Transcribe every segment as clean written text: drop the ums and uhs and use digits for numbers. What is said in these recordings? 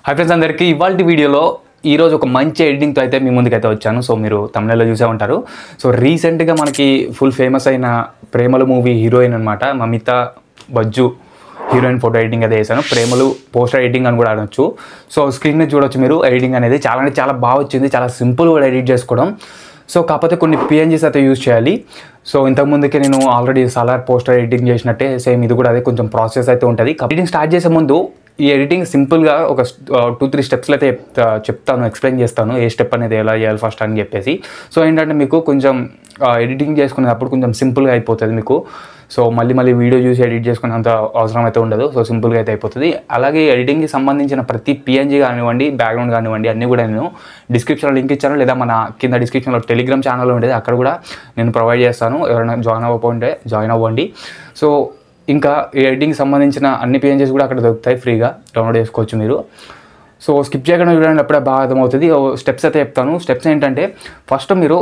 Hi friends అందరికీ ఇవాల్టి వీడియోలో ఈరోజు ఒక మంచి ఎడిటింగ్తో అయితే మీ ముందుకైతే వచ్చాను. సో మీరు తమిళలో చూసే ఉంటారు. సో రీసెంట్గా మనకి ఫుల్ ఫేమస్ అయిన ప్రేమలు మూవీ హీరోయిన్ అనమాట మమితా బజ్జు హీరోయిన్ ఫోటో ఎడిటింగ్ అయితే చేశాను. ప్రేమలు పోస్టర్ ఎడిటింగ్ అని కూడా అనొచ్చు. సో స్క్రీన్ మీద చూడొచ్చు మీరు ఎడిటింగ్ అనేది చాలా అంటే చాలా బాగా వచ్చింది. చాలా సింపుల్ కూడా ఎడిట్ చేసుకోవడం. సో కాకపోతే కొన్ని పిఎన్జీస్ అయితే యూజ్ చేయాలి. సో ఇంతకుముందుకే నేను ఆల్రెడీ సలార్ పోస్టర్ ఎడిటింగ్ చేసినట్టే సేమ్ ఇది కూడా అదే కొంచెం ప్రాసెస్ అయితే ఉంటుంది. ఎడిటింగ్ స్టార్ట్ చేసే ముందు ఈ ఎడిటింగ్ సింపుల్గా ఒక 2-3 స్టెప్స్లో అయితే చెప్తాను, ఎక్స్ప్లెయిన్ చేస్తాను ఏ స్టెప్ అనేది ఎలా చేయాలి ఫస్ట్ అని చెప్పేసి. సో ఏంటంటే మీకు కొంచెం ఎడిటింగ్ చేసుకునేటప్పుడు కొంచెం సింపుల్గా అయిపోతుంది మీకు. సో మళ్ళీ వీడియో చూసి ఎడిట్ చేసుకునేంత అవసరం అయితే ఉండదు. సో సింపుల్గా అయితే అయిపోతుంది. అలాగే ఎడిటింగ్కి సంబంధించిన ప్రతి పిఎన్జీ కానివ్వండి, బ్యాక్గ్రౌండ్ కానివ్వండి అన్నీ కూడా నేను డిస్క్రిప్షన్లో లింక్ ఇచ్చాను, లేదా మన కింద డిస్క్రిప్షన్లో టెలిగ్రామ్ ఛానల్ ఉండేది అక్కడ కూడా నేను ప్రొవైడ్ చేస్తాను. ఎవరైనా జాయిన్ అవ్వకుంటే జాయిన్ అవ్వండి. సో ఇంకా ఎడిటింగ్ సంబంధించిన అన్ని పిఎన్జీస్ కూడా అక్కడ దొరుకుతాయి, ఫ్రీగా డౌన్లోడ్ చేసుకోవచ్చు మీరు. సో స్కిప్ చేయకుండా చూడండి, అప్పుడే బాగా అర్థమవుతుంది. స్టెప్స్ అయితే చెప్తాను. స్టెప్స్ ఏంటంటే ఫస్ట్ మీరు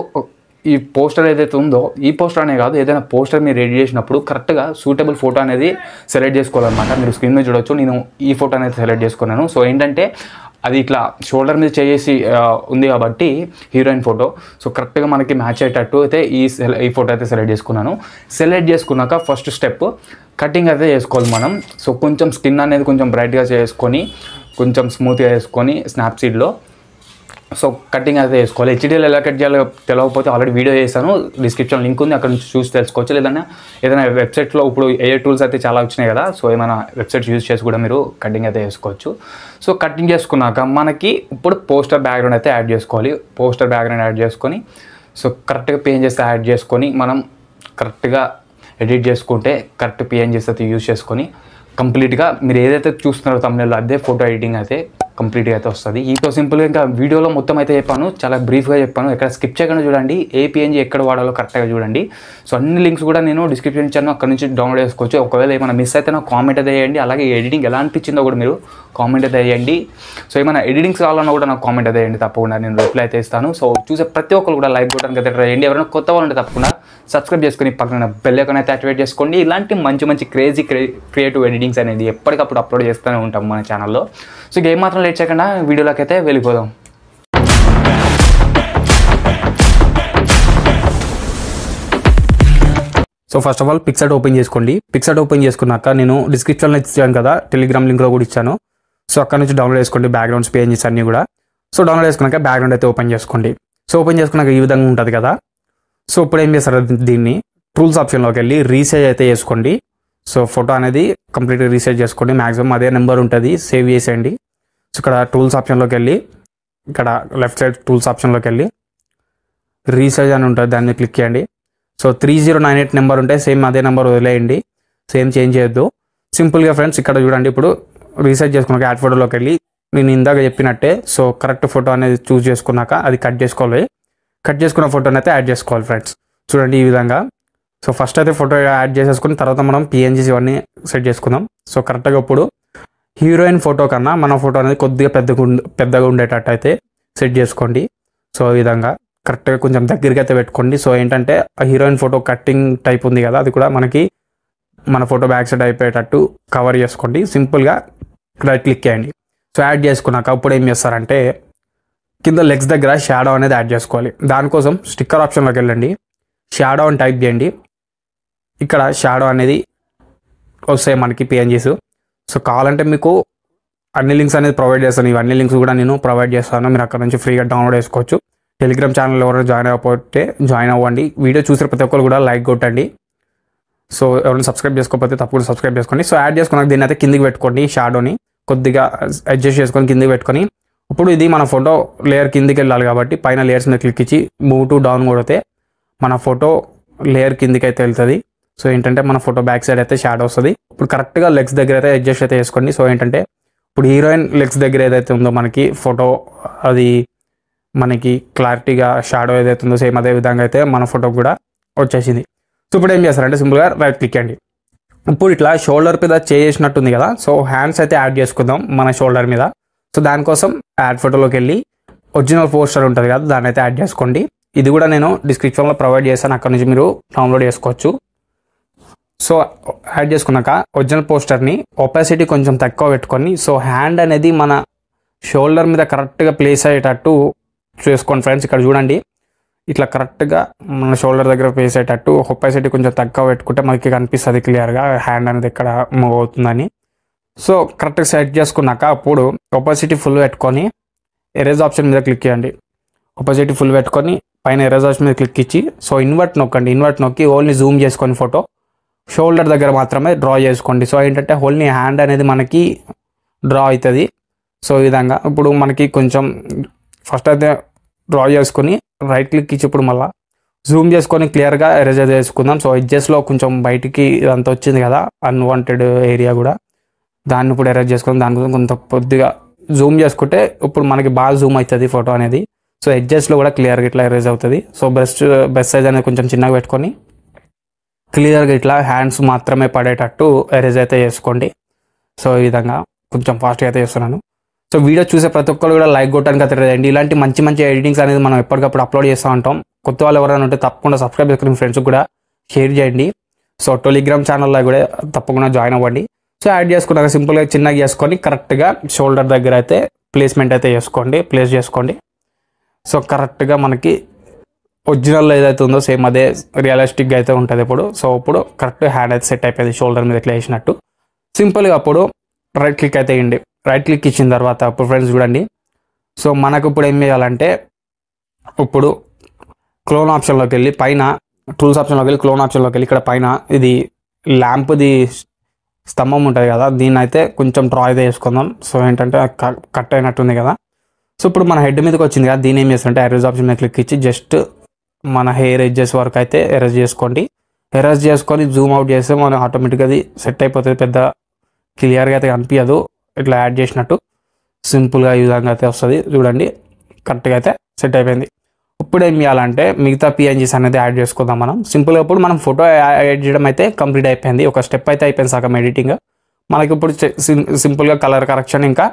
ఈ పోస్టర్ ఏదైతే ఉందో ఈ పోస్టర్ అనే కాదు, ఏదైనా పోస్టర్ మీరు రెడీ చేసినప్పుడు కరెక్ట్గా సూటబుల్ ఫోటో అనేది సెలెక్ట్ చేసుకోవాలన్నమాట. మీరు స్క్రీన్ మీద చూడొచ్చు, నేను ఈ ఫోటో అనేది సెలెక్ట్ చేసుకున్నాను. సో ఏంటంటే అది ఇట్లా షోల్డర్ మీద చేసి ఉంది కాబట్టి హీరోయిన్ ఫోటో. సో కరెక్ట్గా మనకి మ్యాచ్ అయ్యేటట్టు అయితే ఈ ఫోటో అయితే సెలెక్ట్ చేసుకున్నాను. సెలెక్ట్ చేసుకున్నాక ఫస్ట్ స్టెప్ కటింగ్ అయితే చేసుకోవాలి మనం. సో కొంచెం స్కిన్ అనేది కొంచెం బ్రైట్గా చేసుకొని కొంచెం స్మూత్గా చేసుకొని స్నాప్సీడ్లో సో కటింగ్ అయితే చేసుకోవాలి. హెచ్డిఎల్ ఎలా కట్ చేయాలో తెలియకపోతే ఆల్రెడీ వీడియో చేశాను, డిస్క్రిప్షన్ లింక్ ఉంది, అక్కడ నుంచి చూసి తెలుసుకోవచ్చు. లేదన్నా ఏదైనా వెబ్సైట్లో ఇప్పుడు ఏఐ టూల్స్ అయితే చాలా వచ్చినాయి కదా, సో ఏమైనా వెబ్సైట్స్ యూజ్ చేసి కూడా మీరు కటింగ్ అయితే చేసుకోవచ్చు. సో కటింగ్ చేసుకున్నాక మనకి ఇప్పుడు పోస్టర్ బ్యాక్గ్రౌండ్ అయితే యాడ్ చేసుకోవాలి. పోస్టర్ బ్యాక్గ్రౌండ్ యాడ్ చేసుకొని సో కరెక్ట్గా పిఎన్జీస్ యాడ్ చేసుకొని మనం కరెక్ట్గా ఎడిట్ చేసుకుంటే కరెక్ట్ పిఎన్జీస్ అయితే యూజ్ చేసుకొని కంప్లీట్గా మీరు ఏదైతే చూస్తున్నారో తమిళలో అదే ఫోటో ఎడిటింగ్ అయితే కంప్లీట్గా అయితే వస్తుంది. సో సింపుల్గా ఇంకా వీడియోలో మొత్తం అయితే చెప్పాను, చాలా బ్రీఫ్గా చెప్పాను. ఎక్కడ స్కిప్ చేయకుండా చూడండి, ఏ పిఎన్జీ ఎక్కడ వాడాలో కరెక్ట్గా చూడండి. సో అన్ని లింక్స్ కూడా నేను డిస్క్రిప్షన్ ఇచ్చాను, అక్కడ నుంచి డౌన్లోడ్ చేసుకోవచ్చు. ఒకవేళ ఏమైనా మిస్ అయితే నాకు కామెంట్ అయితే వేయండి. అలాగే ఎడిటింగ్ ఎలా అనిపించిందో కూడా మీరు కామెంట్ అయితే వేయండి. సో ఏమైనా ఎడిటింగ్స్ కావాలన్నా కూడా నాకు కామెంట్ అయితే వేయండి, తప్పకుండా నేను రిప్లై అయితే ఇస్తాను. సో చూసే ప్రతి ఒక్కరు కూడా లైక్ కొట్టడానికి అయితే ట్రై చేయండి. ఎవరైనా కొత్త వాళ్ళు ఉంటే తప్పకుండా సబ్స్క్రైబ్ చేసుకొని పక్కన బెల్ ఐకాన్ అయితే యాక్టివేట్ చేసుకోండి. ఇలాంటి మంచి క్రేజీ క్రియేటివ్ ఎడిటింగ్స్ అనేది ఎప్పటికప్పుడు అప్లోడ్ చేస్తూనే ఉంటాం మన ఛానల్లో. సో గేమ్ మాత్రం లేట్ చేయకుండా వీడియోలోకి అయితే వెళ్ళిపోదాం. So first of all Picsart open చేసుకోండి. పిక్సార్ట్ ఓపెన్ చేసుకున్నాక నేను డిస్క్రిప్షన్లో ఇచ్చాను కదా, టెలిగ్రామ్ లింక్లో కూడా ఇచ్చాను. సో అక్కడ నుంచి డౌన్లోడ్ చేసుకోండి బ్యాక్గ్రౌండ్స్ పిఎన్జీస్ అన్నీ కూడా. సో డౌన్లోడ్ చేసుకున్నాక బ్యాక్గ్రౌండ్ అయితే ఓపెన్ చేసుకోండి. సో ఓపెన్ చేసుకున్నాక ఈ విధంగా ఉంటుంది కదా. సో ఇప్పుడు ఏం చేస్తారు, దీన్ని టూల్స్ ఆప్షన్లోకి వెళ్ళి రీసైజ్ అయితే చేసుకోండి. సో ఫోటో అనేది కంప్లీట్గా రీసైజ్ చేసుకోండి. మ్యాక్సిమం అదే నెంబర్ ఉంటుంది, సేవ్ చేసేయండి. సో ఇక్కడ టూల్స్ ఆప్షన్లోకి వెళ్ళి ఇక్కడ లెఫ్ట్ సైడ్ టూల్స్ ఆప్షన్లోకి వెళ్ళి రీసైజ్ అని ఉంటుంది, దాన్ని క్లిక్ చేయండి. సో 3098 నెంబర్ ఉంటే సేమ్ అదే నెంబర్ వదిలేయండి, సేమ్ చేంజ్ చేయొద్దు. సింపుల్గా ఫ్రెండ్స్ ఇక్కడ చూడండి, ఇప్పుడు రీసైజ్ చేసుకున్నాక యాడ్ ఫోటోలోకి వెళ్ళి నేను ఇందాక చెప్పినట్టే సో కరెక్ట్ ఫోటో అనేది చూస్ చేసుకున్నాక అది కట్ చేసుకోవాలి. కట్ చేసుకున్న ఫోటోని అయితే యాడ్ చేసుకోవాలి ఫ్రెండ్స్. చూడండి ఈ విధంగా. సో ఫస్ట్ అయితే ఫోటో యాడ్ చేసేసుకుని తర్వాత మనం పిఎన్జీస్ ఇవన్నీ సెట్ చేసుకుందాం. సో కరెక్ట్గా ఇప్పుడు హీరోయిన్ ఫోటో కన్నా మన ఫోటో అనేది కొద్దిగా పెద్దగా ఉండేటట్టు అయితే సెట్ చేసుకోండి. సో ఈ విధంగా కరెక్ట్గా కొంచెం దగ్గరికి అయితే పెట్టుకోండి. సో ఏంటంటే ఆ హీరోయిన్ ఫోటో కట్టింగ్ టైప్ ఉంది కదా, అది కూడా మనకి మన ఫోటో బ్యాక్ సైడ్ అయిపోయేటట్టు కవర్ చేసుకోండి. సింపుల్గా రైట్ క్లిక్ చేయండి. సో యాడ్ చేసుకున్నాక ఇప్పుడు ఏం చేస్తారంటే కింద లెగ్స్ దగ్గర షాడో అనేది యాడ్ చేసుకోవాలి. దానికోసం స్టిక్కర్ ఆప్షన్లోకి వెళ్ళండి, షాడో అని టైప్ చేయండి. ఇక్కడ షాడో అనేది వస్తాయి మనకి పిఎన్జీస్. సో కావాలంటే మీకు అన్ని లింక్స్ అనేది ప్రొవైడ్ చేస్తాను, ఇవన్నీ లింక్స్ కూడా నేను ప్రొవైడ్ చేస్తాను, మీరు అక్కడ నుంచి ఫ్రీగా డౌన్లోడ్ చేసుకోవచ్చు. టెలిగ్రామ్ ఛానల్ ఎవరైనా జాయిన్ అవ్వకపోతే జాయిన్ అవ్వండి. వీడియో చూసే ప్రతి ఒక్కరు కూడా లైక్ కొట్టండి. సో ఎవరైనా సబ్స్క్రైబ్ చేసుకోకపోతే తప్పకుండా సబ్స్క్రైబ్ చేసుకోండి. సో యాడ్ చేసుకున్నాక దీన్ని అయితే కిందికి పెట్టుకోండి, షాడోని కొద్దిగా అడ్జస్ట్ చేసుకొని కిందికి పెట్టుకొని ఇప్పుడు ఇది మన ఫోటో లేయర్ కిందికి వెళ్ళాలి కాబట్టి పైన లేయర్స్ మీద క్లిక్ ఇచ్చి మూవ్ టు డౌన్ కొడితే మన ఫోటో లేయర్ కిందికి అయితే వెళ్తుంది. సో ఏంటంటే మన ఫోటో బ్యాక్ సైడ్ అయితే షాడో వస్తుంది. ఇప్పుడు కరెక్ట్గా లెగ్స్ దగ్గర అయితే అడ్జస్ట్ అయితే చేసుకోండి. సో ఏంటంటే ఇప్పుడు హీరోయిన్ లెగ్స్ దగ్గర ఏదైతే ఉందో మనకి ఫోటో అది మనకి క్లారిటీగా షాడో ఏదైతే ఉందో సేమ్ అదే విధంగా అయితే మన ఫోటో కూడా వచ్చేసింది. సో ఇప్పుడు ఏం చేస్తారంటే సింపుల్గా రైట్ క్లిక్ అండి. ఇప్పుడు ఇట్లా షోల్డర్ మీద చేసినట్టుంది కదా, సో హ్యాండ్స్ అయితే యాడ్ చేసుకుందాం మన షోల్డర్ మీద. సో దానికోసం యాడ్ ఫోటోలోకి వెళ్ళి ఒరిజినల్ పోస్టర్ ఉంటుంది కదా, దాన్ని అయితే యాడ్ చేసుకోండి. ఇది కూడా నేను డిస్క్రిప్షన్లో ప్రొవైడ్ చేశాను, అక్కడ నుంచి మీరు డౌన్లోడ్ చేసుకోవచ్చు. సో యాడ్ చేసుకున్నాక ఒరిజినల్ పోస్టర్ని ఒపాసిటీ కొంచెం తక్కువ పెట్టుకొని సో హ్యాండ్ అనేది మన షోల్డర్ మీద కరెక్ట్గా ప్లేస్ అయ్యేటట్టు చేసుకోండి ఫ్రెండ్స్. ఇక్కడ చూడండి, ఇట్లా కరెక్ట్గా మన షోల్డర్ దగ్గర ప్లేస్ అయ్యేటట్టు ఒపాసిటీ కొంచెం తక్కువ పెట్టుకుంటే మనకి కనిపిస్తుంది క్లియర్గా హ్యాండ్ అనేది ఎక్కడ మూవ్ అవుతుందని. సో కరెక్ట్గా సెట్ చేసుకున్నాక అప్పుడు ఒపాసిటీ ఫుల్ పెట్టుకొని ఎరేజ్ ఆప్షన్ మీద క్లిక్ చేయండి. ఒపాసిటీ ఫుల్ పెట్టుకొని పైన ఎరేజ్ ఆప్షన్ మీద క్లిక్ ఇచ్చి సో ఇన్వర్ట్ నొక్కండి. ఇన్వర్ట్ నొక్కి ఓన్లీ జూమ్ చేసుకొని ఫోటో షోల్డర్ దగ్గర మాత్రమే డ్రా చేసుకోండి. సో ఏంటంటే ఓన్లీ హ్యాండ్ అనేది మనకి డ్రా అవుతుంది. సో ఈ విధంగా ఇప్పుడు మనకి కొంచెం ఫస్ట్ అయితే డ్రా చేసుకొని రైట్ క్లిక్ ఇచ్చి ఇప్పుడు మళ్ళీ జూమ్ చేసుకొని క్లియర్గా ఎరేజ్ చేసుకుందాం. సో ఎడ్జెస్లో కొంచెం బయటికి ఇదంతా వచ్చింది కదా అన్వాంటెడ్ ఏరియా కూడా, దాన్ని ఇప్పుడు ఎరేజ్ చేసుకుందాం. దానికోసం కొంత కొద్దిగా జూమ్ చేసుకుంటే ఇప్పుడు మనకి బాగా జూమ్ అవుతుంది ఫోటో అనేది. సో ఎడ్జెస్లో కూడా క్లియర్గా ఇట్లా ఎరేజ్ అవుతుంది. సో బెస్ట్ సైజ్ అనేది కొంచెం చిన్నగా పెట్టుకొని క్లియర్గా ఇట్లా హ్యాండ్స్ మాత్రమే పడేటట్టు ఎరేజ్ అయితే చేసుకోండి. సో ఈ విధంగా కొంచెం ఫాస్ట్గా అయితే చేస్తున్నాను. సో వీడియో చూసే ప్రతి ఒక్కరు కూడా లైక్ కొట్టడానికి అయితే రండి. ఇలాంటి మంచి మంచి ఎడిటింగ్స్ అనేది మనం ఎప్పటికప్పుడు అప్లోడ్ చేస్తూ ఉంటాం. కొత్త వాళ్ళు ఎవరైనా ఉంటే తప్పకుండా సబ్స్క్రైబ్ చేసుకుని ఫ్రెండ్స్కి కూడా షేర్ చేయండి. సో టెలిగ్రామ్ ఛానల్లో కూడా తప్పకుండా జాయిన్ అవ్వండి. సో యాడ్ చేసుకున్నాక సింపుల్గా చిన్నగా చేసుకొని కరెక్ట్గా షోల్డర్ దగ్గర అయితే ప్లేస్మెంట్ అయితే ప్లేస్ చేసుకోండి. సో కరెక్ట్గా మనకి ఒరిజినల్లో ఏదైతే ఉందో సేమ్ అదే రియలిస్టిక్గా అయితే ఉంటుంది ఇప్పుడు. సో ఇప్పుడు కరెక్ట్ హ్యాండ్ అయితే సెట్ అయిపోయింది షోల్డర్ మీద ఇట్లా వేసినట్టు. సింపుల్గా అప్పుడు రైట్ క్లిక్ అయితే ఇవ్వండి. రైట్ క్లిక్ ఇచ్చిన తర్వాత ఇప్పుడు ఫ్రెండ్స్ చూడండి, సో మనకు ఇప్పుడు ఏం చేయాలంటే ఇప్పుడు క్లోన్ ఆప్షన్లోకి వెళ్ళి పైన టూల్స్ ఆప్షన్లోకి వెళ్ళి క్లోన్ ఆప్షన్లోకి వెళ్ళి ఇక్కడ పైన ఇది ల్యాంప్ది స్తంభం ఉంటుంది కదా, దీన్ని అయితే కొంచెం డ్రా అయితే చేసుకుందాం. సో ఏంటంటే కట్ అయినట్టుంది కదా. సో ఇప్పుడు మన హెడ్ మీదకి వచ్చింది కదా, దీని ఏం చేస్తుంటే ఎరేజ్ ఆప్షన్ మీద క్లిక్ ఇచ్చి జస్ట్ మన హెయిర్ ఎడ్జెస్ వరకు అయితే ఎరేజ్ చేసుకోండి. ఎరేజ్ చేసుకొని జూమ్ అవుట్ చేస్తే మనం ఆటోమేటిక్గా అది సెట్ అయిపోతుంది. పెద్ద క్లియర్గా అయితే కనిపించదు ఇట్లా యాడ్ చేసినట్టు. సింపుల్గా ఈ విధంగా అయితే వస్తుంది చూడండి, కరెక్ట్గా అయితే సెట్ అయిపోయింది. ఇప్పుడు ఏం చేయాలంటే మిగతా పిఎన్జీస్ అనేది యాడ్ చేసుకుందాం మనం. సింపుల్గా ఇప్పుడు మనం ఫోటో యాడ్ చేయడం అయితే కంప్లీట్ అయిపోయింది. ఒక స్టెప్ అయితే అయిపోయింది సగం ఎడిటింగ్. మనకి ఇప్పుడు సింపుల్గా కలర్ కరెక్షన్ ఇంకా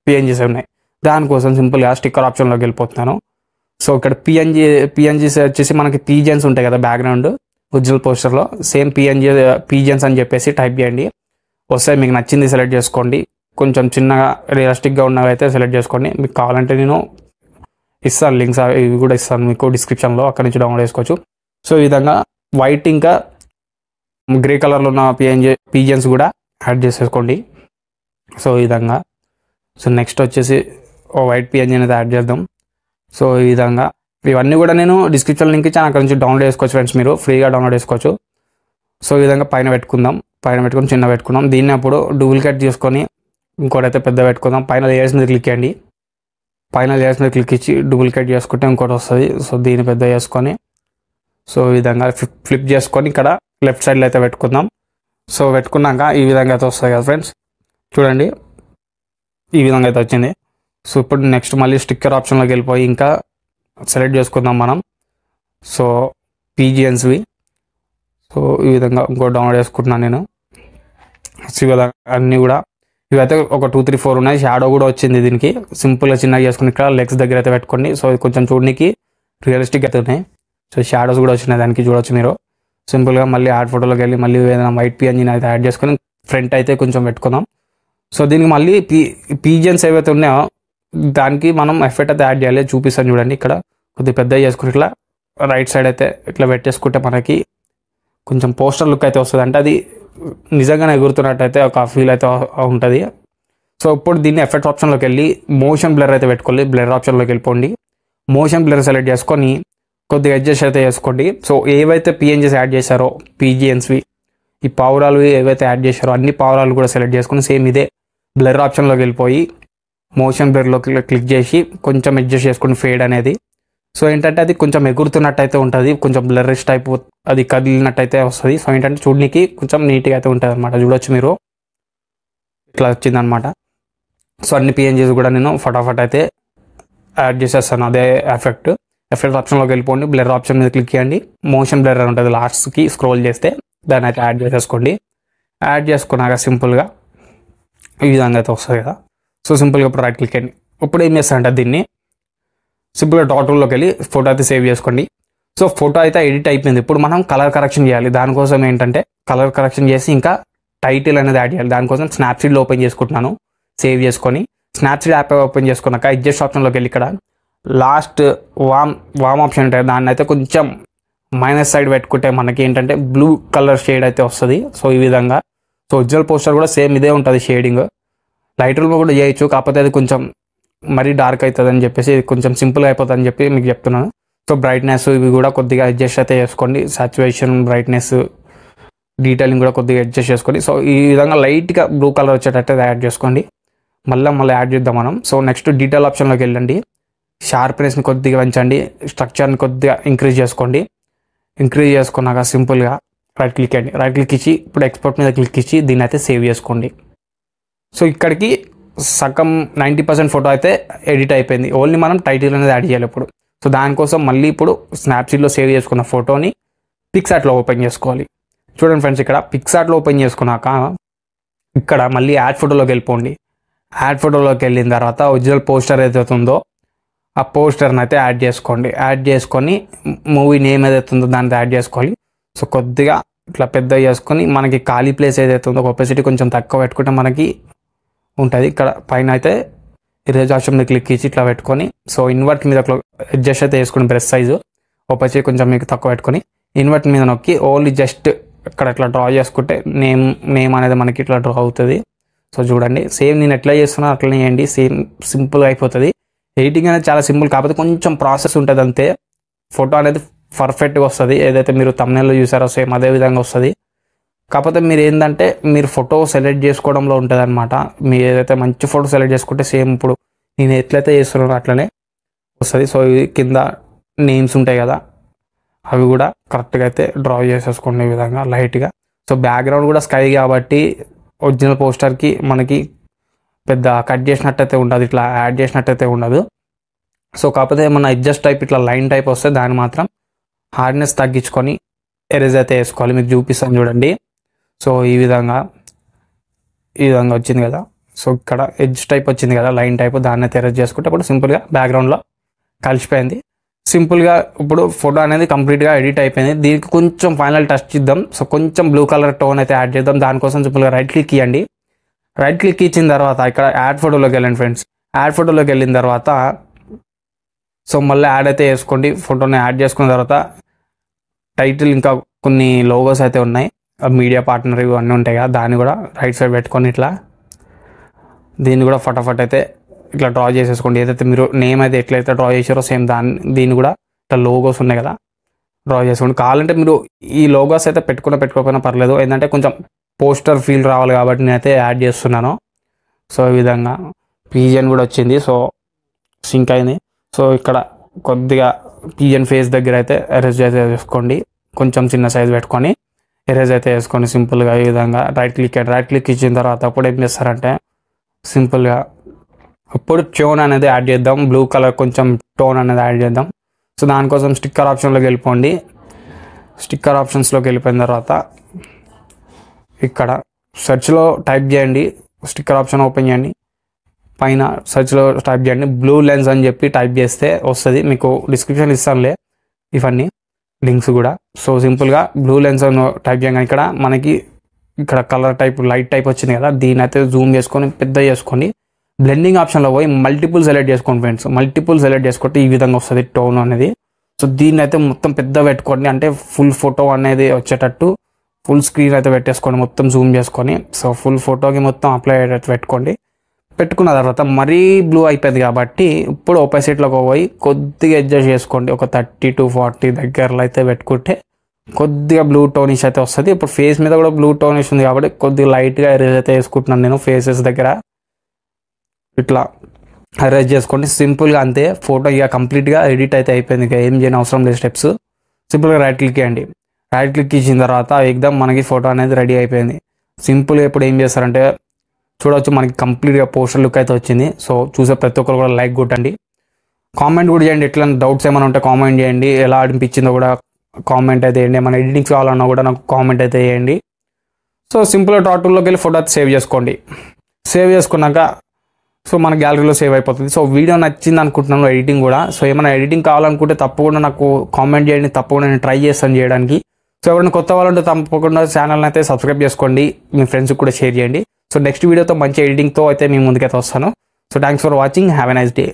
పిఎన్జీస్ ఉన్నాయి. దానికోసం సింపుల్గా స్టిక్కర్ ఆప్షన్లోకి వెళ్ళిపోతున్నాను. సో ఇక్కడ పిఎన్జీస్ వచ్చేసి మనకి పీజెన్స్ ఉంటాయి కదా బ్యాక్గ్రౌండ్ ఒరిజినల్ పోస్టర్లో, సేమ్ పీజెన్స్ అని చెప్పేసి టైప్ చేయండి. వస్తే మీకు నచ్చింది సెలెక్ట్ చేసుకోండి. కొంచెం చిన్నగా రియలిస్టిక్గా ఉన్నవి అయితే సెలెక్ట్ చేసుకోండి. మీకు కావాలంటే నేను ఇస్తాను లింక్స్, ఇవి కూడా ఇస్తాను మీకు డిస్క్రిప్షన్లో, అక్కడ నుంచి డౌన్లోడ్ చేసుకోవచ్చు. సో ఈ విధంగా వైట్ ఇంకా గ్రే కలర్లో ఉన్న పీజెన్స్ కూడా యాడ్ చేసేసుకోండి. సో ఈ విధంగా. సో నెక్స్ట్ వచ్చేసి వైట్ పిఎన్జీ అనేది యాడ్ చేద్దాం. సో ఈ విధంగా ఇవన్నీ కూడా నేను డిస్క్రిప్షన్ లింక్ ఇచ్చాను, అక్కడ నుంచి డౌన్లోడ్ చేసుకోవచ్చు ఫ్రెండ్స్, మీరు ఫ్రీగా డౌన్లోడ్ చేసుకోవచ్చు. సో ఈ విధంగా పైన పెట్టుకొని చిన్న పెట్టుకుందాం. దీన్ని అప్పుడు డూప్లికేట్ చేసుకొని ఇంకోటైతే పెద్ద పెట్టుకుందాం. పైన లేయర్స్ మీద క్లిక్ చేయండి. పైన లేయర్స్ మీద క్లిక్ ఇచ్చి డూప్లికేట్ చేసుకుంటే ఇంకోటి వస్తుంది. సో దీన్ని పెద్ద చేసుకొని సో ఈ విధంగా ఫ్లిప్ చేసుకొని ఇక్కడ లెఫ్ట్ సైడ్లో అయితే పెట్టుకుందాం. సో పెట్టుకున్నాక ఈ విధంగా అయితే వస్తుంది కదా ఫ్రెండ్స్, చూడండి ఈ విధంగా అయితే వచ్చింది. సో ఇప్పుడు నెక్స్ట్ మళ్ళీ స్టిక్కర్ ఆప్షన్లోకి వెళ్ళిపోయి ఇంకా సెలెక్ట్ చేసుకుందాం మనం. సో పీజిఎన్స్వి సో ఈ విధంగా ఇంకో డౌన్లోడ్ చేసుకుంటున్నాను నేను. సో ఈ విధంగా అన్నీ కూడా ఇవైతే ఒక 2, 3, 4 ఉన్నాయి. షాడో కూడా వచ్చింది దీనికి. సింపుల్గా చిన్నగా చేసుకుని ఇక్కడ లెగ్స్ దగ్గర అయితే పెట్టుకోండి. సో ఇది కొంచెం చూడడానికి రియలిస్టిక్ అయితే ఉన్నాయి. సో షాడోస్ కూడా వచ్చినాయి దానికి, చూడవచ్చు మీరు. సింపుల్గా మళ్ళీ యాడ్ ఫోటోలోకి వెళ్ళి మళ్ళీ ఏదైనా వైట్ పిఎన్జీని అయితే యాడ్ చేసుకొని ఫ్రంట్ అయితే కొంచెం పెట్టుకుందాం. సో దీనికి మళ్ళీ పీజియన్స్ ఏవైతే ఉన్నాయో దానికి మనం ఎఫెక్ట్ అయితే యాడ్ చేయాలి, చూపిస్తాను చూడండి. ఇక్కడ కొద్దిగా పెద్దగా చేసుకుని ఇట్లా రైట్ సైడ్ అయితే ఇట్లా పెట్టేసుకుంటే మనకి కొంచెం పోస్టర్ లుక్ అయితే వస్తుంది. అంటే అది నిజంగానే ఎగురుతున్నట్టయితే ఒక ఫీల్ అయితే ఉంటుంది. సో ఇప్పుడు దీన్ని ఎఫెక్ట్ ఆప్షన్లోకి వెళ్ళి మోషన్ బ్లర్ అయితే పెట్టుకోండి. బ్లర్ ఆప్షన్లోకి వెళ్ళిపోండి. మోషన్ బ్లర్ సెలెక్ట్ చేసుకొని కొద్దిగా అడ్జస్ట్ అయితే చేసుకోండి. సో ఏవైతే పిఎన్జీస్ యాడ్ చేశారో పీజిఎన్స్వి, ఈ పావురాలు ఏవైతే యాడ్ చేశారో అన్ని పావురాలు కూడా సెలెక్ట్ చేసుకొని సేమ్ ఇదే బ్లర్ ఆప్షన్లోకి వెళ్ళిపోయి మోషన్ బ్లర్లోకి క్లిక్ చేసి కొంచెం అడ్జస్ట్ చేసుకోండి ఫేడ్ అనేది. సో ఏంటంటే అది కొంచెం ఎగురుతున్నట్టయితే ఉంటుంది, కొంచెం బ్లరిష్ టైప్ అది కదిలినట్టయితే వస్తుంది. సో ఏంటంటే చూడడానికి కొంచెం నీట్గా అయితే ఉంటుంది అనమాట. చూడొచ్చు మీరు ఇట్లా వచ్చిందనమాట. సో అన్ని పిఎన్జీస్ కూడా నేను ఫటాఫట్ అయితే యాడ్ చేసేస్తాను అదే ఎఫెక్ట్ ఆప్షన్లోకి వెళ్ళిపోండి. బ్లర్ ఆప్షన్ మీద క్లిక్ చేయండి. మోషన్ బ్లర్ అని ఉంటుంది, లాస్ట్కి స్క్రోల్ చేస్తే దాన్ని అయితే యాడ్ చేసేసుకోండి. యాడ్ చేసుకున్నాక సింపుల్గా ఈ విధంగా అయితే వస్తుంది కదా. సో సింపుల్గా ఇప్పుడు రైట్ క్లిక్ చేయండి. ఇప్పుడు ఏం చేస్తారంటే దీన్ని సింపుల్గా డాట్ రూల్లోకి వెళ్ళి ఫోటో అయితే సేవ్ చేసుకోండి. సో ఫోటో అయితే ఎడిట్ అయిపోయింది. ఇప్పుడు మనం కలర్ కరెక్షన్ చేయాలి. దానికోసం ఏంటంటే కలర్ కరెక్షన్ చేసి ఇంకా టైటిల్ అనేది యాడ్ చేయాలి. దానికోసం స్నాప్సీడ్లో ఓపెన్ చేసుకుంటున్నాను సేవ్ చేసుకొని. స్నాప్సీడ్ యాప్ ఓపెన్ చేసుకున్నాక అడ్జస్ట్ ఆప్షన్లోకి వెళ్ళి ఇక్కడ లాస్ట్ వామ్ ఆప్షన్ ఉంటుంది, దాన్ని అయితే కొంచెం మైనస్ సైడ్ పెట్టుకుంటే మనకి ఏంటంటే బ్లూ కలర్ షేడ్ అయితే వస్తుంది. సో ఈ విధంగా. సో ఒరిజినల్ పోస్టర్ కూడా సేమ్ ఇదే ఉంటుంది షేడింగ్. లైట్ రూమ్లో కూడా చేయొచ్చు, కాకపోతే అది కొంచెం మరీ డార్క్ అవుతుంది అని చెప్పేసి ఇది కొంచెం సింపుల్గా అయిపోతుంది అని చెప్పి మీకు చెప్తున్నాను. సో బ్రైట్నెస్ ఇవి కూడా కొద్దిగా అడ్జస్ట్ అయితే చేసుకోండి. సాచురేషన్, బ్రైట్నెస్, డీటెయిలింగ్ కూడా కొద్దిగా అడ్జస్ట్ చేసుకోండి. సో ఈ విధంగా లైట్గా బ్లూ కలర్ వచ్చేటట్టు యాడ్ చేసుకోండి. మళ్ళీ యాడ్ చేద్దాం మనం. సో నెక్స్ట్ డీటెయిల్ ఆప్షన్లోకి వెళ్ళండి. షార్ప్నెస్ని కొద్దిగా పెంచండి, స్ట్రక్చర్ని కొద్దిగా ఇంక్రీజ్ చేసుకోండి. ఇంక్రీజ్ చేసుకున్నాక సింపుల్గా రైట్ క్లిక్ అండి. రైట్ క్లిక్ ఇచ్చి ఇప్పుడు ఎక్స్పోర్ట్ మీద క్లిక్ ఇచ్చి దీన్ని అయితే సేవ్ చేసుకోండి. సో ఇక్కడికి సగం 90% ఫోటో అయితే ఎడిట్ అయిపోయింది. ఓన్లీ మనం టైటిల్ అనేది యాడ్ చేయాలి ఇప్పుడు. సో దానికోసం మళ్ళీ ఇప్పుడు స్నాప్సీడ్లో సేవ్ చేసుకున్న ఫోటోని పిక్సార్ట్లో ఓపెన్ చేసుకోవాలి. చూడండి ఫ్రెండ్స్, ఇక్కడ పిక్సార్ట్లో ఓపెన్ చేసుకున్నాక ఇక్కడ మళ్ళీ యాడ్ ఫోటోలోకి వెళ్ళిపోండి. యాడ్ ఫోటోలోకి వెళ్ళిన తర్వాత ఒరిజినల్ పోస్టర్ ఏదైతే ఉందో ఆ పోస్టర్ని అయితే యాడ్ చేసుకోండి. యాడ్ చేసుకొని మూవీ నేమ్ ఏదైతే ఉందో దాన్ని యాడ్ చేసుకోవాలి. సో కొద్దిగా ఇట్లా పెద్ద చేసుకొని మనకి ఖాళీ ప్లేస్ ఏదైతే ఉందో ఒపెసిటీ కొంచెం తక్కువ పెట్టుకుంటే మనకి ఉంటుంది. ఇక్కడ పైన అయితే ఇరేజ్ ఆప్షన్ మీద క్లిక్ ఇచ్చి ఇట్లా పెట్టుకొని సో ఇన్వర్ట్ మీద అడ్జస్ట్ అయితే వేసుకుని బ్రష్ సైజు ఒపెసిటీ కొంచెం మీకు తక్కువ పెట్టుకొని ఇన్వర్ట్ మీద నొక్కి ఓన్లీ జస్ట్ ఇక్కడ ఇట్లా డ్రా చేసుకుంటే నేమ్ అనేది మనకి ఇట్లా డ్రా అవుతుంది. సో చూడండి, సేమ్ నేను ఎట్లా చేస్తున్నా అట్లనే చేయండి, సేమ్ సింపుల్గా అయిపోతుంది. ఎడిటింగ్ అనేది చాలా సింపుల్, కాకపోతే కొంచెం ప్రాసెస్ ఉంటుంది అంతే. ఫోటో అనేది పర్ఫెక్ట్గా వస్తుంది. ఏదైతే మీరు thumbnail లో చూసారో సేమ్ అదే విధంగా వస్తుంది. కాకపోతే మీరు ఏంటంటే మీరు ఫోటో సెలెక్ట్ చేసుకోవడంలో ఉంటుంది అనమాట. మీరు ఏదైతే మంచి ఫోటో సెలెక్ట్ చేసుకుంటే సేమ్ ఇప్పుడు నేను ఎట్లయితే చేస్తున్నానో అట్లనే వస్తుంది. సో ఇవి కింద నేమ్స్ ఉంటాయి కదా, అవి కూడా కరెక్ట్గా అయితే డ్రా చేసేసుకోండి ఈ విధంగా లైట్గా. సో బ్యాక్గ్రౌండ్ కూడా స్కై కాబట్టి ఒరిజినల్ పోస్టర్కి మనకి పెద్ద కట్ చేసినట్టయితే ఉండదు, ఇట్లా యాడ్ చేసినట్టయితే ఉండదు. సో కాకపోతే ఏమన్నా అడ్జస్ట్ టైప్ ఇట్లా లైన్ టైప్ వస్తే దాన్ని మాత్రం హార్డ్నెస్ తగ్గించుకొని ఎరేజ్ అయితే వేసుకోవాలి. మీకు చూపిస్తాను చూడండి. సో ఈ విధంగా వచ్చింది కదా. సో ఇక్కడ ఎడ్జ్ టైప్ వచ్చింది కదా, లైన్ టైప్, దాన్ని అయితే ఎరేజ్ చేసుకుంటే ఇప్పుడు సింపుల్గా బ్యాక్గ్రౌండ్లో కలిసిపోయింది. సింపుల్గా ఇప్పుడు ఫోటో అనేది కంప్లీట్గా ఎడిట్ అయిపోయింది. దీనికి కొంచెం ఫైనల్ టచ్ ఇద్దాం. సో కొంచెం బ్లూ కలర్ టోన్ అయితే యాడ్ చేద్దాం. దానికోసం సింపుల్గా రైట్ క్లిక్ ఇవ్వండి. రైట్ క్లిక్ ఇచ్చిన తర్వాత ఇక్కడ యాడ్ ఫోటోలోకి వెళ్ళండి ఫ్రెండ్స్. యాడ్ ఫోటోలోకి వెళ్ళిన తర్వాత సో మళ్ళీ యాడ్ అయితే వేసుకోండి. ఫోటోని యాడ్ చేసుకున్న తర్వాత టైటిల్ ఇంకా కొన్ని లోగోస్ అయితే ఉన్నాయి, మీడియా పార్ట్నర్ ఇవన్నీ ఉంటాయి కదా, దాన్ని కూడా రైట్ సైడ్ పెట్టుకొని ఇట్లా దీన్ని కూడా ఫటాఫట్ అయితే ఇట్లా డ్రా చేసేసుకోండి. ఏదైతే మీరు నేమ్ అయితే ఎట్లయితే డ్రా చేసారో సేమ్ దీన్ని కూడా ఇట్లా లోగోస్ ఉన్నాయి కదా డ్రా చేసుకోండి. కావాలంటే మీరు ఈ లోగోస్ అయితే పెట్టుకోకపోయినా పర్లేదు, ఏంటంటే కొంచెం పోస్టర్ ఫీల్ రావాలి కాబట్టి నేనైతే యాడ్ చేస్తున్నాను. సో ఈ విధంగా పిజన్ కూడా వచ్చింది, సో సింక్ అయింది. సో ఇక్కడ కొద్దిగా పిజన్ ఫేస్ దగ్గర అయితే ఎరేజ్ అయితే వేసుకోండి. కొంచెం చిన్న సైజ్ పెట్టుకొని ఎరేజ్ అయితే వేసుకొని సింపుల్గా ఈ విధంగా రైట్ క్లిక్ ఇచ్చిన తర్వాత అప్పుడు ఏం చేస్తారంటే సింపుల్గా ఇప్పుడు టోన్ అనేది యాడ్ చేద్దాం. బ్లూ కలర్ కొంచెం టోన్ అనేది యాడ్ చేద్దాం. సో దానికోసం స్టిక్కర్ ఆప్షన్లోకి వెళ్ళిపోండి. స్టిక్కర్ ఆప్షన్స్లోకి వెళ్ళిపోయిన తర్వాత ఇక్కడ సెర్చ్లో టైప్ చేయండి, స్టిక్కర్ ఆప్షన్ ఓపెన్ చేయండి, పైన సెర్చ్లో టైప్ చేయండి బ్లూ లెన్స్ అని చెప్పి టైప్ చేస్తే వస్తుంది. మీకు డిస్క్రిప్షన్ ఇస్తానులే ఇవన్నీ లింక్స్ కూడా. సో సింపుల్గా బ్లూ లెన్స్ అని టైప్ చేయగానే ఇక్కడ మనకి ఇక్కడ కలర్ టైప్ లైట్ టైప్ వచ్చింది కదా, దీని అయితే జూమ్ చేసుకొని పెద్ద చేసుకోండి. బ్లెండింగ్ ఆప్షన్లో పోయి మల్టిపుల్ సెలెక్ట్ చేసుకోండి ఫ్రెండ్స్. మల్టిపుల్ సెలెక్ట్ చేసుకుంటే ఈ విధంగా వస్తుంది టోన్ అనేది. సో దీన్ని అయితే మొత్తం పెద్ద పెట్టుకోండి, అంటే ఫుల్ ఫోటో అనేది వచ్చేటట్టు ఫుల్ స్క్రీన్ అయితే పెట్టేసుకోండి, మొత్తం జూమ్ చేసుకొని. సో ఫుల్ ఫోటోకి మొత్తం అప్లై అయ్యేటట్టు పెట్టుకోండి. పెట్టుకున్న తర్వాత మరీ బ్లూ అయిపోయింది కాబట్టి ఇప్పుడు ఒపెసిటీలోకి పోయి కొద్దిగా అడ్జస్ట్ చేసుకోండి. ఒక 30 to 40 దగ్గరలో అయితే పెట్టుకుంటే కొద్దిగా బ్లూ టోనిష్ అయితే వస్తుంది. ఇప్పుడు ఫేస్ మీద కూడా బ్లూ టోనిష్ ఉంది కాబట్టి కొద్దిగా లైట్గా ఎరేజ్ అయితే వేసుకుంటున్నాను నేను ఫేసెస్ దగ్గర. ఇట్లా ఎరేజ్ చేసుకోండి సింపుల్గా, అంతే. ఫోటో ఇక కంప్లీట్గా ఎడిట్ అయితే అయిపోయింది, ఇక ఏం చేయని అవసరం లేదు స్టెప్స్. సింపుల్గా రైట్ క్లిక్ చేయండి. రైట్ క్లిక్ ఇచ్చిన తర్వాత ఎగ్దమ్ మనకి ఫోటో అనేది రెడీ అయిపోయింది. సింపుల్గా ఇప్పుడు ఏం చేస్తారంటే చూడవచ్చు, మనకి కంప్లీట్గా పోస్టర్ లుక్ అయితే వచ్చింది. సో చూసే ప్రతి ఒక్కరు కూడా లైక్ కొట్టండి, కామెంట్ కూడా చేయండి. ఎట్లా డౌట్స్ ఏమైనా ఉంటే కామెంట్ చేయండి, ఎలా అనిపించిందో కూడా కామెంట్ అయితే చేయండి. మన ఎడిటింగ్స్ కావాలన్నా కూడా నాకు కామెంట్ అయితే చేయండి. సో సింపుల్గా డాట్లోకి వెళ్ళి ఫోటో అయితే సేవ్ చేసుకోండి. సేవ్ చేసుకున్నాక సో మన గ్యాలరీలో సేవ్ అయిపోతుంది. సో వీడియో నచ్చింది అనుకుంటున్నాను ఎడిటింగ్ కూడా. సో ఏమైనా ఎడిటింగ్ కావాలనుకుంటే తప్పకుండా నాకు కామెంట్ చేయండి, తప్పకుండా నేను ట్రై చేస్తాను చేయడానికి. సో ఎవరైనా కొత్త వాళ్ళంటే తప్పకుండా ఛానల్ని అయితే సబ్స్క్రైబ్ చేసుకోండి, మీ ఫ్రెండ్స్కి కూడా షేర్ చేయండి. సో నెక్స్ట్ వీడియోతో మంచి ఎడిటింగ్తో అయితే మీ ముందుకైతే వస్తాను. So thanks for watching, have a nice day.